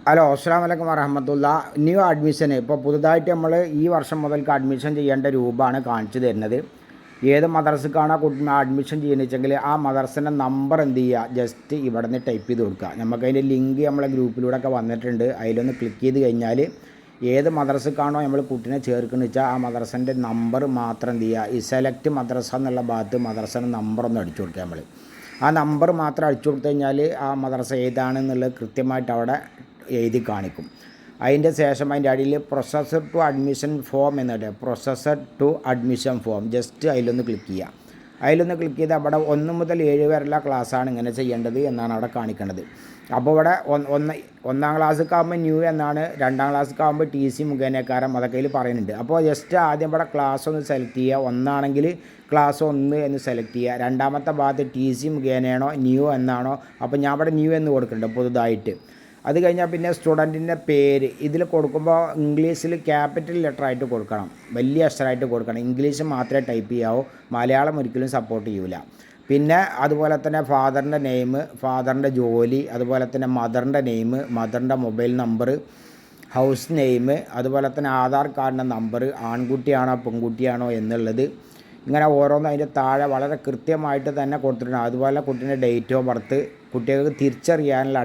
Hello അസ്സലാമു അലൈക്കും വറഹ്മത്തുള്ള. New അഡ്മിഷന് ഇപ്പോൾ പുതുതായിട്ട് നമ്മൾ ഈ വർഷം മുതൽക്ക് അഡ്മിഷൻ ചെയ്യേണ്ട രൂപമാണ് കാണിച്ചു തരുന്നത്. ഏത് മദ്രസക്കാണോ കുട്ടി അഡ്മിഷൻ ചെയ്യുന്നതെങ്കിൽ ആ മദ്രസൻ്റെ നമ്പർ എന്ത് ചെയ്യുക, ജസ്റ്റ് ഇവിടെ നിന്ന് ടൈപ്പ് ചെയ്ത് കൊടുക്കുക. നമുക്കതിൻ്റെ ലിങ്ക് നമ്മളെ ഗ്രൂപ്പിലൂടെ ഒക്കെ വന്നിട്ടുണ്ട്. അതിലൊന്ന് ക്ലിക്ക് ചെയ്ത് കഴിഞ്ഞാൽ ഏത് മദ്രസക്കാണോ നമ്മൾ കുട്ടീനെ ചേർക്കുന്നത് വെച്ചാൽ ആ മദ്രസൻ്റെ നമ്പർ മാത്രം എന്ത് ചെയ്യുക, ഈ സെലക്ട് മദ്രസ എന്നുള്ള ഭാഗത്ത് മദ്രസൻ്റെ നമ്പർ ഒന്ന് അടിച്ചു കൊടുക്കുക. നമ്മൾ ആ നമ്പർ മാത്രം അടിച്ചു കൊടുത്തു കഴിഞ്ഞാൽ ആ മദ്രസ ഏതാണെന്നുള്ളത് കൃത്യമായിട്ട് അവിടെ എഴുതി കാണിക്കും. അതിൻ്റെ ശേഷം അതിൻ്റെ അടിയിൽ പ്രൊസസ്സർ ടു അഡ്മിഷൻ ഫോം എന്നുണ്ട്. Processor to admission form just അതിലൊന്ന് ക്ലിക്ക് ചെയ്യുക. അതിലൊന്ന് ക്ലിക്ക് ചെയ്ത് അവിടെ 1 മുതൽ 7 വരെയുള്ള ക്ലാസ്സാണ് ഇങ്ങനെ ചെയ്യേണ്ടത് എന്നാണ് അവിടെ കാണിക്കുന്നത്. അപ്പോൾ ഇവിടെ ഒന്നാം ക്ലാസ്സൊക്കെ ന്യൂ എന്നാണ്, 2ാം ക്ലാസ്സൊക്കെ TC മുഖേനക്കാരം അതൊക്കെ അതിൽ പറയുന്നുണ്ട്. അപ്പോൾ ജസ്റ്റ് ആദ്യം ഇവിടെ ക്ലാസ് ഒന്ന് സെലക്ട് ചെയ്യുക. 1 ആണെങ്കിൽ ക്ലാസ് 1 എന്ന് സെലക്ട് ചെയ്യുക. രണ്ടാമത്തെ ഭാഗത്ത് TC മുഖേനയാണോ ന്യൂ എന്നാണോ, അപ്പോൾ ഞാൻ ഇവിടെ ന്യൂ എന്ന് കൊടുക്കുന്നുണ്ട് പുതുതായിട്ട്. അത് കഴിഞ്ഞാൽ പിന്നെ സ്റ്റുഡൻറ്റിൻ്റെ പേര് ഇതിൽ കൊടുക്കുമ്പോൾ ഇംഗ്ലീഷിൽ ക്യാപിറ്റൽ ലെറ്റർ ആയിട്ട് കൊടുക്കണം, വലിയ അക്ഷരമായിട്ട് കൊടുക്കണം. ഇംഗ്ലീഷ് മാത്രമേ ടൈപ്പ് ചെയ്യാവൂ, മലയാളം ഒരിക്കലും സപ്പോർട്ട് ചെയ്യൂല. പിന്നെ അതുപോലെ തന്നെ ഫാദറിൻ്റെ നെയിം, ഫാദറിൻ്റെ ജോലി, അതുപോലെ തന്നെ മദറിൻ്റെ നെയിം, മദറിൻ്റെ മൊബൈൽ നമ്പർ, ഹൗസ് നെയിം, അതുപോലെ തന്നെ ആധാർ കാർഡിൻ്റെ നമ്പർ, ആൺകുട്ടിയാണോ പെൺകുട്ടിയാണോ എന്നുള്ളത്, ഇങ്ങനെ ഓരോന്നും അതിൻ്റെ താഴെ വളരെ കൃത്യമായിട്ട് തന്നെ കൊടുത്തിട്ടുണ്ട്. അതുപോലെ കുട്ടീൻ്റെ ഡേറ്റ് ഓഫ് ബർത്ത്, കുട്ടികൾക്ക് തിരിച്ചറിയാനുള്ള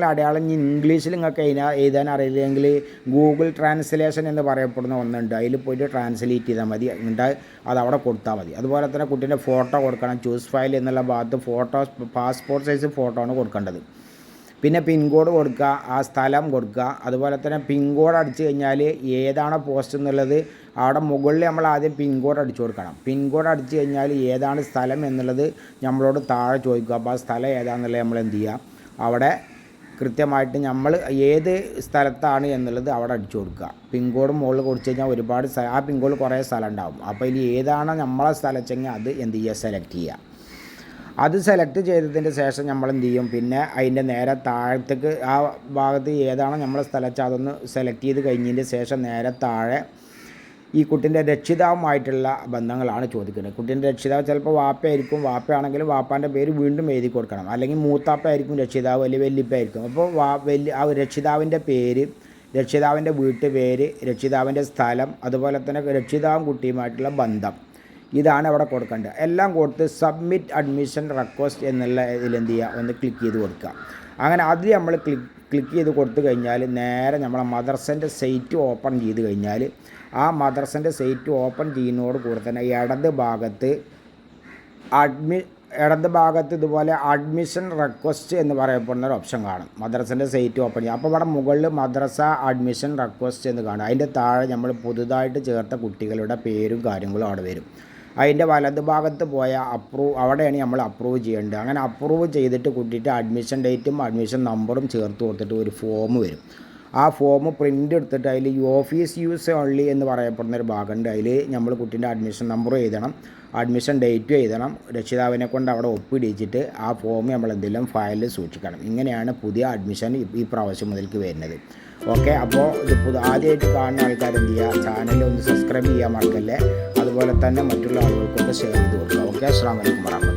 അടയാളം ഇനി ഇംഗ്ലീഷിൽ നിങ്ങൾക്ക് എഴുതാൻ അറിയില്ലെങ്കിൽ ഗൂഗിൾ ട്രാൻസ്ലേഷൻ എന്ന് പറയപ്പെടുന്ന ഒന്നുണ്ട്. അതിൽ പോയിട്ട് ട്രാൻസ്ലേറ്റ് ചെയ്താൽ മതി, എന്നിട്ട് അതവിടെ കൊടുത്താൽ മതി. അതുപോലെ തന്നെ കുട്ടീൻ്റെ ഫോട്ടോ കൊടുക്കണം. ചൂസ് ഫയൽ എന്നുള്ള ഭാഗത്ത് പാസ്പോർട്ട് സൈസ് ഫോട്ടോ ആണ് കൊടുക്കേണ്ടത്. പിന്നെ പിൻകോഡ് കൊടുക്കുക, ആ സ്ഥലം കൊടുക്കുക. അതുപോലെ തന്നെ പിൻകോഡ് അടിച്ചു കഴിഞ്ഞാൽ ഏതാണോ പോസ്റ്റ് എന്നുള്ളത് അവിടെ മുകളിൽ നമ്മൾ ആദ്യം പിൻകോഡ് അടിച്ചു കൊടുക്കണം. പിൻകോഡ് അടിച്ചു കഴിഞ്ഞാൽ ഏതാണ് സ്ഥലം എന്നുള്ളത് നമ്മളോട് താഴെ ചോദിക്കുക. അപ്പോൾ ആ സ്ഥലം ഏതാണെന്നുള്ളത് നമ്മൾ എന്ത് ചെയ്യുക, അവിടെ കൃത്യമായിട്ട് നമ്മൾ ഏത് സ്ഥലത്താണ് എന്നുള്ളത് അവിടെ അടിച്ചു കൊടുക്കുക. പിൻകോഡ് മുകളിൽ കൊടുത്തു കഴിഞ്ഞാൽ ഒരുപാട് ആ പിൻകോഡ് കുറേ സ്ഥലം ഉണ്ടാവും. അപ്പോൾ ഇതിൽ ഏതാണ് നമ്മളെ സ്ഥലത്തെങ്കിൽ അത് എന്ത് ചെയ്യുക, സെലക്ട് ചെയ്യുക. അത് സെലക്ട് ചെയ്തതിൻ്റെ ശേഷം നമ്മൾ എന്ത് ചെയ്യും, പിന്നെ അതിൻ്റെ നേരെ താഴത്തേക്ക് ആ ഭാഗത്ത് ഏതാണോ നമ്മളെ സ്ഥലത്ത് അതൊന്ന് സെലക്ട് ചെയ്ത് കഴിഞ്ഞതിൻ്റെ ശേഷം നേരെ താഴെ ഈ കുട്ടീൻ്റെ രക്ഷിതാവുമായിട്ടുള്ള ബന്ധങ്ങളാണ് ചോദിക്കുന്നത്. കുട്ടീൻ്റെ രക്ഷിതാവ് ചിലപ്പോൾ വാപ്പയായിരിക്കും, വാപ്പയാണെങ്കിൽ വാപ്പാൻ്റെ പേര് വീണ്ടും എഴുതി കൊടുക്കണം. അല്ലെങ്കിൽ മൂത്താപ്പയായിരിക്കും രക്ഷിതാവ്, അല്ലെങ്കിൽ വല്യപ്പയായിരിക്കും. അപ്പോൾ ആ രക്ഷിതാവിൻ്റെ പേര്, രക്ഷിതാവിൻ്റെ വീട്ടുപേര്, രക്ഷിതാവിൻ്റെ സ്ഥലം, അതുപോലെ തന്നെ രക്ഷിതാവും കുട്ടിയുമായിട്ടുള്ള ബന്ധം, ഇതാണ് അവിടെ കൊടുക്കേണ്ടത്. എല്ലാം കൊടുത്ത് സബ്മിറ്റ് അഡ്മിഷൻ റിക്വസ്റ്റ് എന്നുള്ള ഇതിലെന്ത് ചെയ്യുക, ഒന്ന് ക്ലിക്ക് ചെയ്ത് കൊടുക്കുക. അങ്ങനെ അതിൽ നമ്മൾ ക്ലിക്ക് ചെയ്ത് കൊടുത്തു കഴിഞ്ഞാൽ നേരെ നമ്മളെ മദ്രസൻ്റെ സൈറ്റ് ഓപ്പൺ ചെയ്ത് കഴിഞ്ഞാൽ ആ മദ്രസൻ്റെ സൈറ്റ് ഓപ്പൺ ചെയ്യുന്നതോട് കൂടെ തന്നെ ഇടത് ഭാഗത്ത് ഇതുപോലെ അഡ്മിഷൻ റിക്വസ്റ്റ് എന്ന് പറയപ്പെടുന്ന ഒരു ഓപ്ഷൻ കാണും. മദ്രസൻ്റെ സൈറ്റ് ഓപ്പൺ ചെയ്യുക. അപ്പോൾ ഇവിടെ മുകളിൽ മദ്രസ അഡ്മിഷൻ റിക്വസ്റ്റ് എന്ന് കാണും. അതിൻ്റെ താഴെ നമ്മൾ പുതുതായിട്ട് ചേർത്ത കുട്ടികളുടെ പേരും കാര്യങ്ങളും അവിടെ വരും. അതിൻ്റെ വലത് ഭാഗത്ത് പോയ അവിടെയാണ് നമ്മൾ അപ്രൂവ് ചെയ്യേണ്ടത്. അങ്ങനെ അപ്രൂവ് ചെയ്തിട്ട് കുട്ടിയിട്ട് അഡ്മിഷൻ ഡേറ്റും അഡ്മിഷൻ നമ്പറും ചേർത്ത് കൊടുത്തിട്ട് ഒരു ഫോം വരും. ആ ഫോം പ്രിൻ്റ് എടുത്തിട്ട് അതിൽ ഓഫീസ് യൂസ് ഓൺലി എന്ന് പറയപ്പെടുന്നൊരു ഭാഗമുണ്ട്. അതിൽ നമ്മൾ കുട്ടീൻ്റെ അഡ്മിഷൻ നമ്പറും എഴുതണം, അഡ്മിഷൻ ഡേറ്റും എഴുതണം. രക്ഷിതാവിനെ കൊണ്ട് അവിടെ ഒപ്പിടിച്ചിട്ട് ആ ഫോം നമ്മൾ എന്തെങ്കിലും ഫയലിൽ സൂക്ഷിക്കണം. ഇങ്ങനെയാണ് പുതിയ അഡ്മിഷൻ ഈ പ്രാവശ്യം മുതൽക്ക് വരുന്നത്. ഓക്കെ, അപ്പോൾ ഇത് ആദ്യമായിട്ട് കാണുന്ന ആൾക്കാർ എന്ത് ചെയ്യുക, ചാനൽ ഒന്ന് സബ്സ്ക്രൈബ് ചെയ്യാൻ മറക്കല്ലേ. അതുപോലെ തന്നെ മറ്റുള്ള ആളുകൾക്കൊക്കെ ഷെയർ ചെയ്ത് കൊടുക്കുക. ഓക്കെ, അസ്സലാമു അലൈക്കും വറഹ്മത്തുള്ളാഹി.